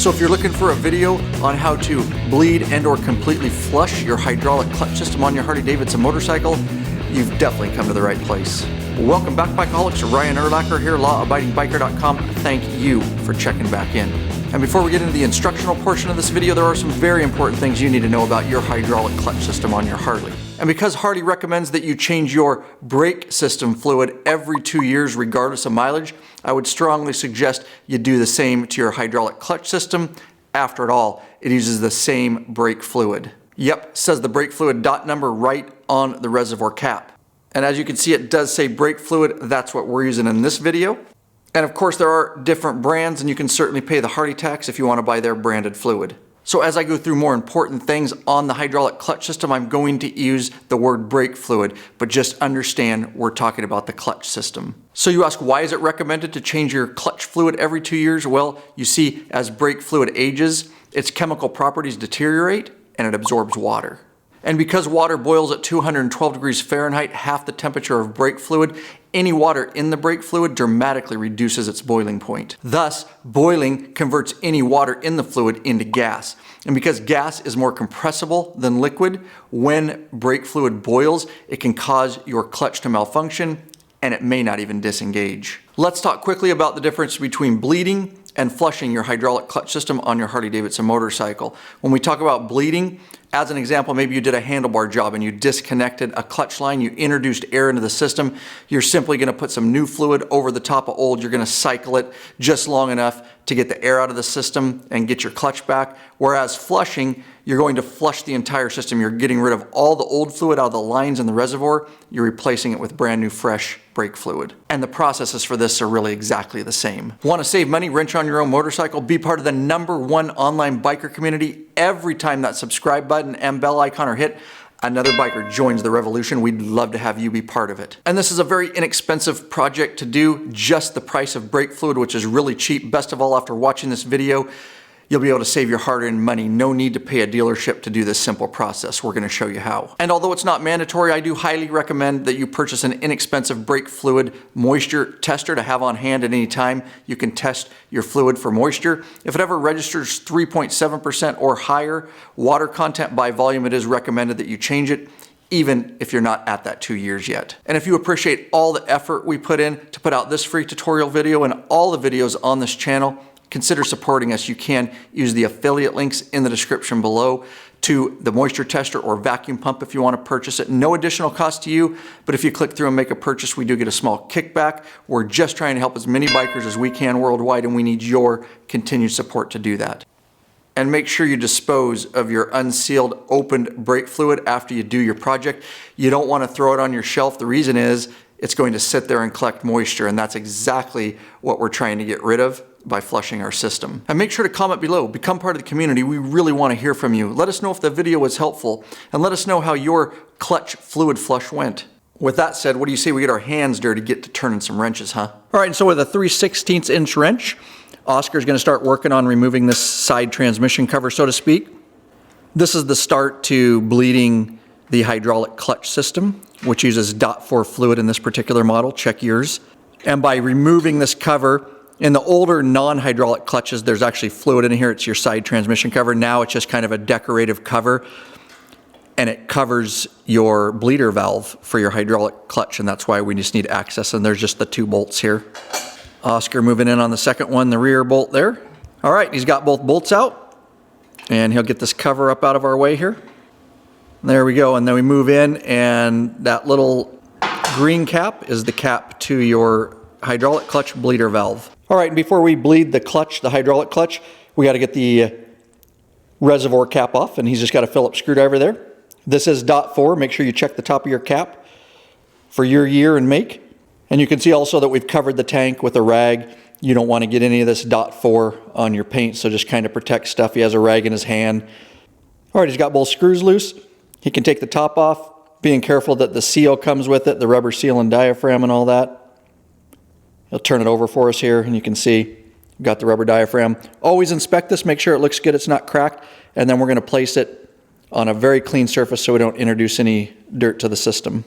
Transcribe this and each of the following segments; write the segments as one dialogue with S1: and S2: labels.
S1: So if you're looking for a video on how to bleed and or completely flush your hydraulic clutch system on your Harley-Davidson motorcycle, you've definitely come to the right place. Welcome back, Bikeaholics. Ryan Urlacher here, lawabidingbiker.com. Thank you for checking back in. And before we get into the instructional portion of this video, there are some very important things you need to know about your hydraulic clutch system on your Harley. And because Harley recommends that you change your brake system fluid every 2 years regardless of mileage, I would strongly suggest you do the same to your hydraulic clutch system. After all, it uses the same brake fluid. Yep, says the brake fluid dot number right on the reservoir cap. And as you can see, it does say brake fluid. That's what we're using in this video. And of course, there are different brands, and you can certainly pay the Harley tax if you want to buy their branded fluid. So as I go through more important things on the hydraulic clutch system, I'm going to use the word brake fluid, but just understand we're talking about the clutch system. So you ask, why is it recommended to change your clutch fluid every 2 years? Well, you see, as brake fluid ages, its chemical properties deteriorate and it absorbs water. And because water boils at 212 degrees Fahrenheit, half the temperature of brake fluid, any water in the brake fluid dramatically reduces its boiling point. Thus, boiling converts any water in the fluid into gas. And because gas is more compressible than liquid, when brake fluid boils, it can cause your clutch to malfunction, and it may not even disengage. Let's talk quickly about the difference between bleeding and flushing your hydraulic clutch system on your Harley-Davidson motorcycle. When we talk about bleeding, as an example, maybe you did a handlebar job and you disconnected a clutch line, you introduced air into the system, you're simply gonna put some new fluid over the top of old, you're gonna cycle it just long enough to get the air out of the system and get your clutch back. Whereas flushing, you're going to flush the entire system. You're getting rid of all the old fluid out of the lines in the reservoir, you're replacing it with brand new fresh brake fluid. And the processes for this are really exactly the same. Want to save money, wrench on your own motorcycle, be part of the #1 online biker community? Every time that subscribe button and bell icon are hit, another biker joins the revolution. We'd love to have you be part of it. And this is a very inexpensive project to do, just the price of brake fluid, which is really cheap. Best of all, after watching this video, you'll be able to save your hard-earned money. No need to pay a dealership to do this simple process. We're going to show you how. And although it's not mandatory, I do highly recommend that you purchase an inexpensive brake fluid moisture tester to have on hand at any time. You can test your fluid for moisture. If it ever registers 3.7% or higher water content by volume, it is recommended that you change it, even if you're not at that 2 years yet. And if you appreciate all the effort we put in to put out this free tutorial video and all the videos on this channel, consider supporting us. You can use the affiliate links in the description below to the moisture tester or vacuum pump if you want to purchase it. No additional cost to you, but if you click through and make a purchase, we do get a small kickback. We're just trying to help as many bikers as we can worldwide, and we need your continued support to do that. And make sure you dispose of your unsealed, opened brake fluid after you do your project. You don't want to throw it on your shelf. The reason is it's going to sit there and collect moisture, and that's exactly what we're trying to get rid of by flushing our system. And make sure to comment below, become part of the community. We really want to hear from you. Let us know if the video was helpful, and let us know how your clutch fluid flush went. With that said, what do you say we get our hands dirty, get to turning some wrenches, huh? All right, and so with a 3/16 inch wrench, Oscar's gonna start working on removing this side transmission cover, so to speak. This is the start to bleeding the hydraulic clutch system, which uses .4 fluid in this particular model. Check yours. And by removing this cover, in the older non-hydraulic clutches, there's actually fluid in here. It's your side transmission cover. Now it's just kind of a decorative cover, and it covers your bleeder valve for your hydraulic clutch, and that's why we just need access. And there's just the 2 bolts here. Oscar moving in on the second one, the rear bolt there. All right, he's got both bolts out, and he'll get this cover up out of our way here. There we go, and then we move in, and that little green cap is the cap to your hydraulic clutch bleeder valve. All right, and before we bleed the clutch, the hydraulic clutch, we got to get the reservoir cap off, and he's just got a Phillips screwdriver there. This is .4. Make sure you check the top of your cap for your year and make. And you can see also that we've covered the tank with a rag. You don't want to get any of this .4 on your paint, so just kind of protect stuff. He has a rag in his hand. All right, he's got both screws loose. He can take the top off, being careful that the seal comes with it, the rubber seal and diaphragm and all that. He'll turn it over for us here, and you can see we've got the rubber diaphragm. Always inspect this, make sure it looks good, it's not cracked, and then we're going to place it on a very clean surface so we don't introduce any dirt to the system.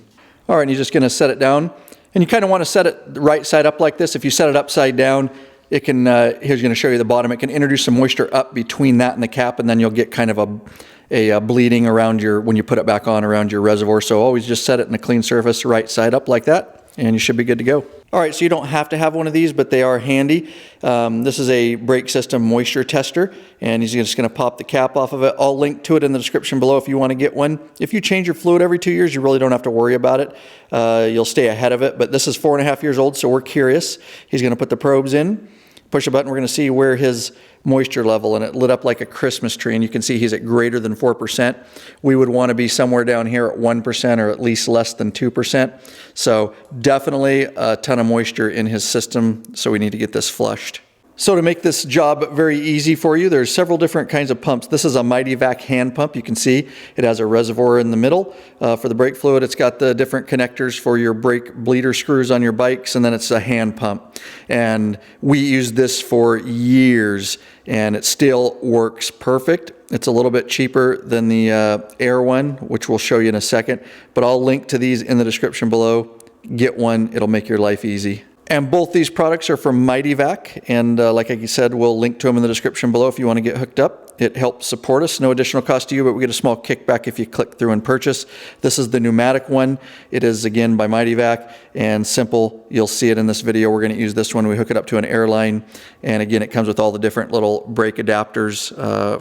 S1: All right, and you're just going to set it down, and you kind of want to set it the right side up like this. If you set it upside down, it can, here's going to show you the bottom, it can introduce some moisture up between that and the cap, and then you'll get kind of a bleeding around your, when you put it back on around your reservoir. So always just set it in a clean surface right side up like that, and you should be good to go. All right, so you don't have to have one of these, but they are handy. This is a brake system moisture tester, and he's just going to pop the cap off of it. I'll link to it in the description below if you want to get one. If you change your fluid every 2 years, you really don't have to worry about it. You'll stay ahead of it, but this is 4.5 years old, so we're curious. He's going to put the probes in, push a button, we're going to see where his moisture level, and it lit up like a Christmas tree, and you can see he's at greater than 4%. We would want to be somewhere down here at 1% or at least less than 2%. So definitely a ton of moisture in his system, so we need to get this flushed. So to make this job very easy for you, there's several different kinds of pumps. This is a MightyVac hand pump. You can see it has a reservoir in the middle for the brake fluid. It's got the different connectors for your brake bleeder screws on your bikes, and then it's a hand pump. And we used this for years, and it still works perfect. It's a little bit cheaper than the air one, which we'll show you in a second, but I'll link to these in the description below. Get one, it'll make your life easy. And both these products are from MightyVac, and like I said, we'll link to them in the description below if you want to get hooked up. It helps support us, no additional cost to you, but we get a small kickback if you click through and purchase. This is the pneumatic one. It is, again, by MightyVac, and simple. You'll see it in this video. We're going to use this one. We hook it up to an airline, and again, it comes with all the different little brake adapters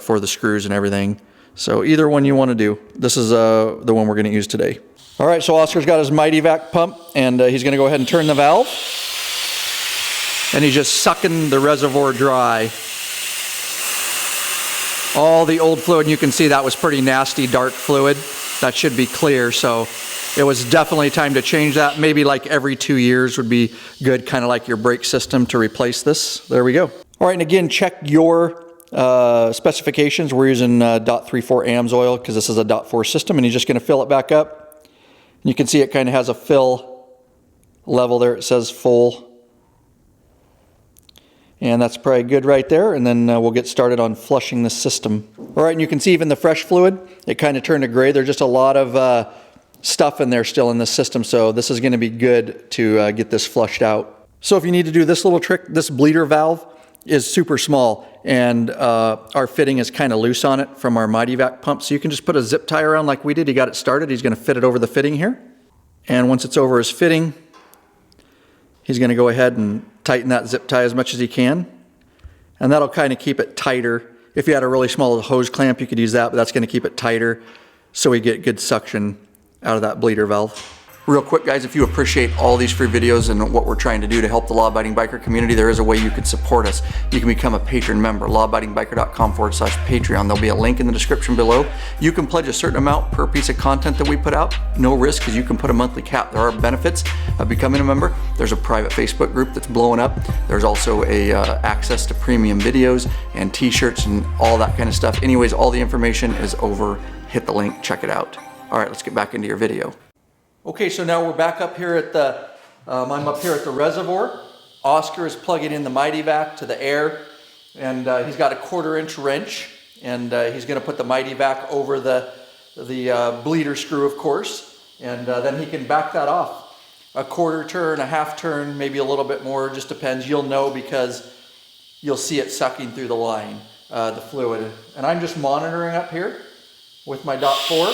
S1: for the screws and everything. So either one you want to do. This is the one we're going to use today. All right, so Oscar's got his MightyVac pump, and he's going to go ahead and turn the valve. And he's just sucking the reservoir dry. All the old fluid, and you can see that was pretty nasty, dark fluid. That should be clear, so it was definitely time to change that. Maybe like every 2 years would be good, kind of like your brake system, to replace this. There we go. All right, and again, check your specifications. We're using .34 AMS oil because this is a .4 system, and he's just going to fill it back up. And you can see it kind of has a fill level there. It says full. And that's probably good right there, and then we'll get started on flushing the system. All right, and you can see even the fresh fluid, it kind of turned to gray. There's just a lot of stuff in there still in this system, so this is going to be good to get this flushed out. So if you need to do this little trick, this bleeder valve is super small, and our fitting is kind of loose on it from our MightyVac pump, so you can just put a zip tie around like we did. He got it started. He's going to fit it over the fitting here, and once it's over his fitting, he's going to go ahead and tighten that zip tie as much as he can, and that'll kind of keep it tighter. If you had a really small hose clamp, you could use that, but that's going to keep it tighter so we get good suction out of that bleeder valve. Real quick, guys, if you appreciate all these free videos and what we're trying to do to help the law-abiding biker community, there is a way you could support us. You can become a patron member, lawabidingbiker.com/Patreon. There'll be a link in the description below. You can pledge a certain amount per piece of content that we put out. No risk, because you can put a monthly cap. There are benefits of becoming a member. There's a private Facebook group that's blowing up. There's also access to premium videos and t-shirts and all that kind of stuff. Anyways, all the information is over. Hit the link, check it out. All right, let's get back into your video. Okay, so now we're back up here at the, I'm up here at the reservoir. Oscar is plugging in the MightyVac to the air, and he's got a 1/4-inch wrench, and he's going to put the MightyVac over the bleeder screw, of course, and then he can back that off. A 1/4 turn, a 1/2 turn, maybe a little bit more, just depends. You'll know because you'll see it sucking through the line, the fluid. And I'm just monitoring up here with my .4.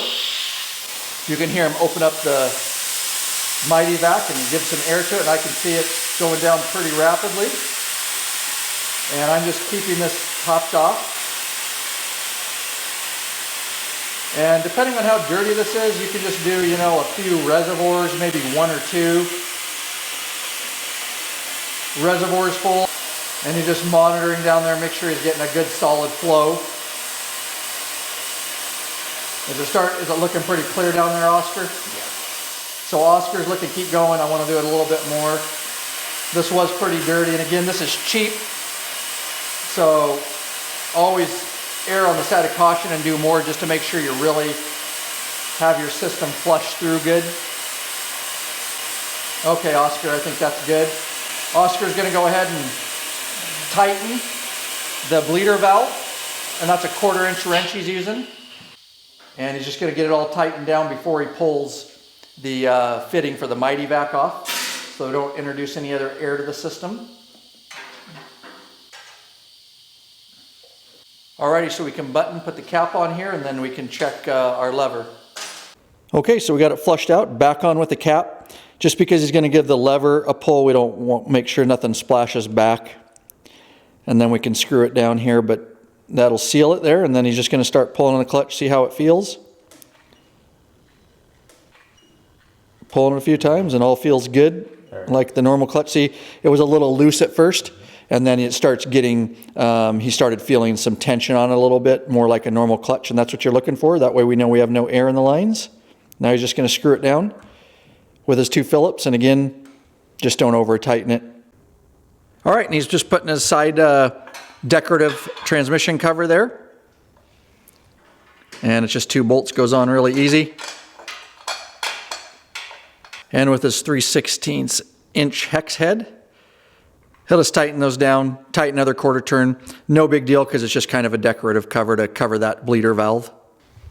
S1: You can hear him open up the MightyVac and give some air to it, and I can see it going down pretty rapidly. And I'm just keeping this topped off. And depending on how dirty this is, you can just do, you know, a few reservoirs, maybe 1 or 2 reservoirs full. And you're just monitoring down there, make sure he's getting a good solid flow. Is it looking pretty clear down there, Oscar? Yeah. So Oscar's looking, keep going. I want to do it a little bit more. This was pretty dirty, and again, this is cheap. So always err on the side of caution and do more just to make sure you really have your system flushed through good. Okay, Oscar, I think that's good. Oscar's going to go ahead and tighten the bleeder valve, and that's a 1/4-inch wrench he's using. And he's just going to get it all tightened down before he pulls the fitting for the MightyVac off, so don't introduce any other air to the system. Alrighty, so we can put the cap on here, and then we can check our lever. Okay, so we got it flushed out, back on with the cap. Just because he's going to give the lever a pull, we don't want make sure nothing splashes back. And then we can screw it down here, but that'll seal it there, and then he's just going to start pulling on the clutch, see how it feels. Pulling it a few times, and all feels good, like the normal clutch. See, it was a little loose at first, and then it starts getting, he started feeling some tension on it a little bit, more like a normal clutch, and that's what you're looking for. That way we know we have no air in the lines. Now he's just going to screw it down with his 2 Phillips, and again, just don't over tighten it. All right, and he's just putting his side decorative transmission cover there. And it's just 2 bolts, goes on really easy. And with his 3/16 inch hex head, he'll just tighten those down, tighten another 1/4 turn. No big deal, because it's just kind of a decorative cover to cover that bleeder valve.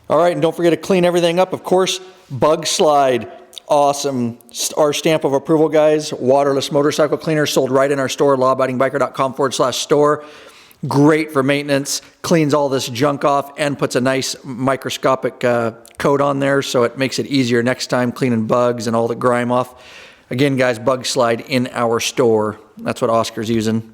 S1: All right, and don't forget to clean everything up, of course. Bug slide, awesome. Our stamp of approval, guys. Waterless motorcycle cleaner, sold right in our store, lawabidingbiker.com/store. Great for maintenance, cleans all this junk off and puts a nice microscopic coat on there, so it makes it easier next time cleaning bugs and all the grime off. Again, guys, bug slide in our store. That's what Oscar's using.